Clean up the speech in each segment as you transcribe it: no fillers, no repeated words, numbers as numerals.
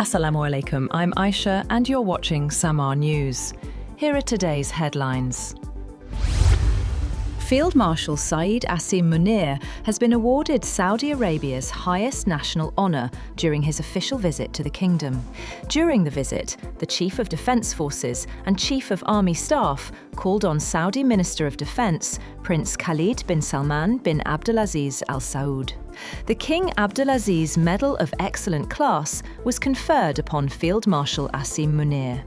Assalamu alaikum, I'm Aisha and you're watching Samaa News. Here are today's headlines. Field Marshal Syed Asim Munir has been awarded Saudi Arabia's highest national honour during his official visit to the kingdom. During the visit, the Chief of Defence Forces and Chief of Army Staff called on Saudi Minister of Defence, Prince Khalid bin Salman bin Abdulaziz Al Saud. The King Abdulaziz Medal of Excellent Class was conferred upon Field Marshal Asim Munir.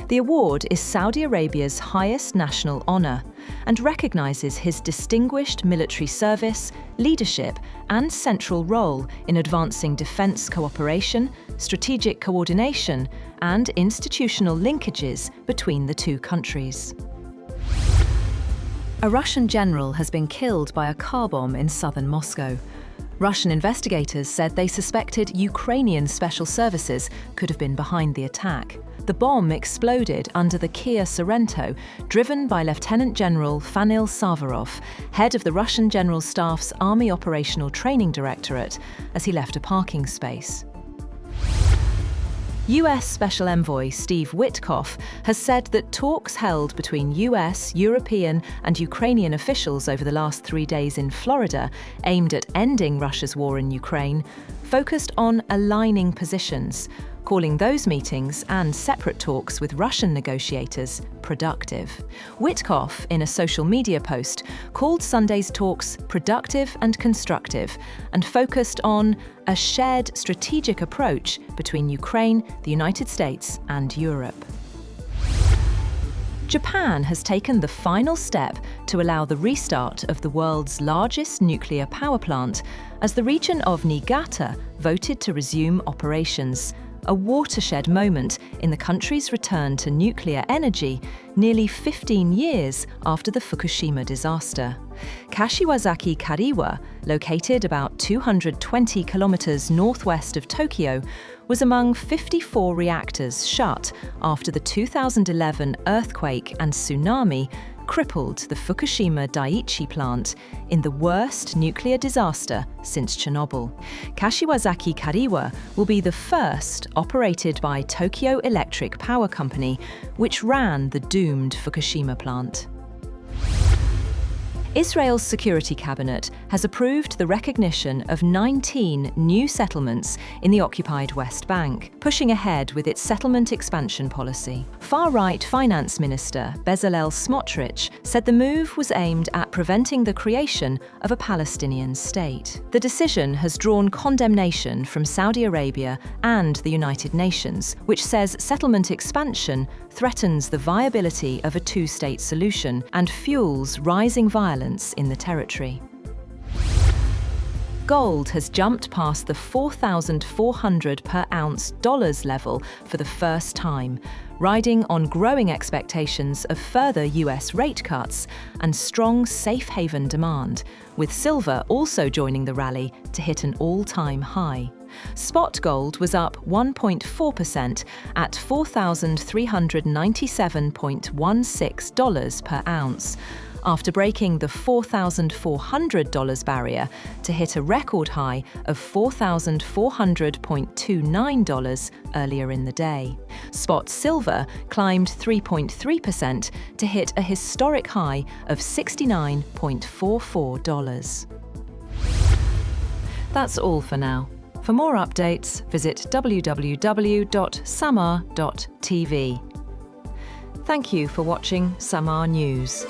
The award is Saudi Arabia's highest national honour and recognises his distinguished military service, leadership and central role in advancing defence cooperation, strategic coordination and institutional linkages between the two countries. A Russian general has been killed by a car bomb in southern Moscow. Russian investigators said they suspected Ukrainian special services could have been behind the attack. The bomb exploded under the Kia Sorento, driven by Lieutenant General Fanil Savarov, head of the Russian General Staff's Army Operational Training Directorate, as he left a parking space. US Special Envoy Steve Witkoff has said that talks held between US, European and Ukrainian officials over the last 3 days in Florida, aimed at ending Russia's war in Ukraine, focused on aligning positions, calling those meetings and separate talks with Russian negotiators productive. Witkoff, in a social media post, called Sunday's talks productive and constructive and focused on a shared strategic approach between Ukraine, the United States and Europe. Japan has taken the final step to allow the restart of the world's largest nuclear power plant as the region of Niigata voted to resume operations, a watershed moment in the country's return to nuclear energy nearly 15 years after the Fukushima disaster. Kashiwazaki Kariwa, located about 220 kilometers northwest of Tokyo, was among 54 reactors shut after the 2011 earthquake and tsunami crippled the Fukushima Daiichi plant in the worst nuclear disaster since Chernobyl. Kashiwazaki Kariwa will be the first operated by Tokyo Electric Power Company, which ran the doomed Fukushima plant. Israel's Security Cabinet has approved the recognition of 19 new settlements in the occupied West Bank, pushing ahead with its settlement expansion policy. Far-right Finance Minister Bezalel Smotrich said the move was aimed at preventing the creation of a Palestinian state. The decision has drawn condemnation from Saudi Arabia and the United Nations, which says settlement expansion threatens the viability of a two-state solution and fuels rising violence in the territory. Gold has jumped past the $4,400 per ounce dollars level for the first time, riding on growing expectations of further US rate cuts and strong safe haven demand, with silver also joining the rally to hit an all-time high. Spot gold was up 1.4% at $4,397.16 per ounce, after breaking the $4,400 barrier to hit a record high of $4,400.29 earlier in the day. Spot silver climbed 3.3% to hit a historic high of $69.44. That's all for now. For more updates, visit www.samaa.tv. Thank you for watching Samaa News.